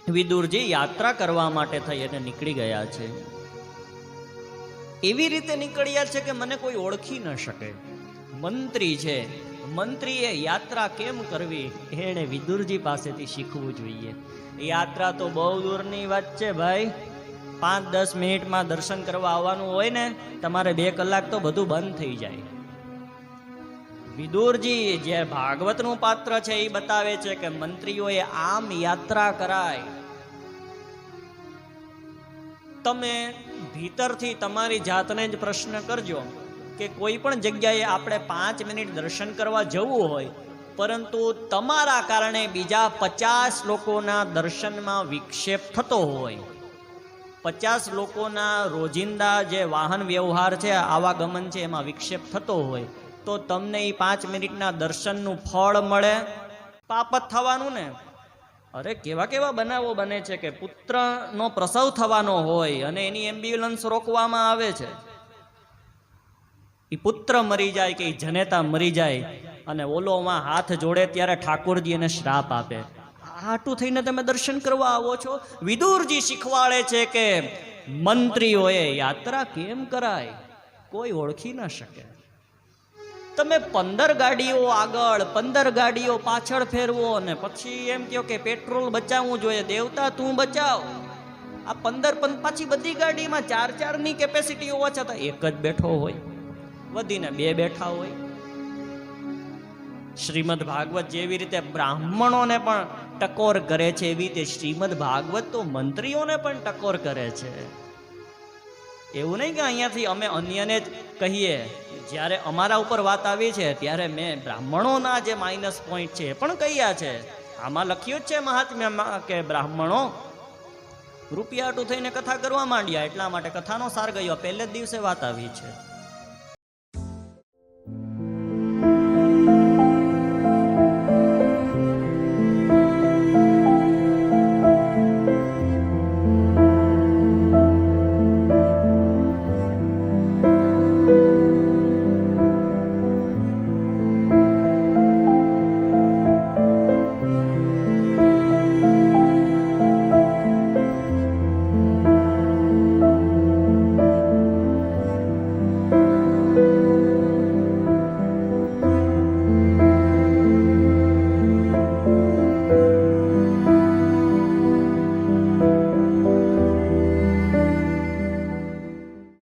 વિદુરજી યાત્રા કરવા માટે થઈ અને નીકળી ગયા છે. એવી રીતે નીકળ્યા છે કે મને કોઈ ઓળખી ન શકે. મંત્રી છે, મંત્રીએ યાત્રા કેમ કરવી એને વિદુરજી પાસેથી શીખવું જોઈએ. યાત્રા તો બહુ દૂરની વાત છે ભાઈ. 5-10 મિનિટમાં દર્શન કરવા આવવાનું હોય ને, તમારે 2 કલાક તો બધું બંધ થઈ જાય. વિદુરજી જે ભાગવતનું પાત્ર છે એ બતાવે છે કે મંત્રીઓએ આમ યાત્રા કરાય. તમે ભીતરથી તમારી જાતને જ પ્રશ્ન કરજો કે કોઈ પણ જગ્યાએ આપણે 5 મિનિટ દર્શન કરવા જવું હોય, પરંતુ તમારા કારણે બીજા 50 લોકોના દર્શનમાં વિક્ષેપ થતો હોય, 50 લોકોના રોજિંદા જે વાહન વ્યવહાર છે, આવાગમન છે, એમાં વિક્ષેપ થતો હોય, તો તમને એ 5 મિનિટના દર્શનનું ફળ મળે? પાપ જ થવાનું ને. અરે કેવા કેવા બનાવો બને છે કે પુત્રનો પ્રસવ થવાનો હોય અને એની એમ્બ્યુલન્સ રોકવામાં આવે છે. એ પુત્ર મરી જાય કે જનેતા મરી જાય અને ઓલોમાં હાથ જોડે ત્યારે ઠાકોરજી એને શ્રાપ આપે. આટું થઈને તમે દર્શન કરવા આવો છો? વિદુરજી શીખવાડે છે કે મંત્રીઓએ યાત્રા કેમ કરાય, કોઈ ઓળખી ન શકે. તમે 15 ગાડીઓ આગળ 15 ગાડીઓ પાછળ ફેરવો અને પછી એમ કહો કે પેટ્રોલ બચાવવું જોઈએ. દેવતા તું બચાવ. આ 15 પાછી બધી ગાડીમાં 4-4 ની કેપેસિટી હોવા છતાં એક જ બેઠો હોય, વધીને 2 બેઠા હોય. શ્રીમદ ભાગવત જેવી રીતે બ્રાહ્મણોને પણ ટકોર કરે છે, એવી રીતે શ્રીમદ ભાગવત તો મંત્રીઓને પણ ટકોર કરે છે. એવું નહીં કે અહીંયાથી અમે અન્યને જ કહીએ. જ્યારે અમારા ઉપર વાત આવી છે ત્યારે મેં બ્રાહ્મણોના જે માઇનસ પોઈન્ટ છે એ પણ કહ્યા છે. આમાં લખ્યું જ છે મહાત્મ્યમાં કે બ્રાહ્મણો રૂપિયાટું થઈને કથા કરવા માંડ્યા, એટલા માટે કથાનો સાર ગયો. પહેલે જ દિવસે વાત આવી છે.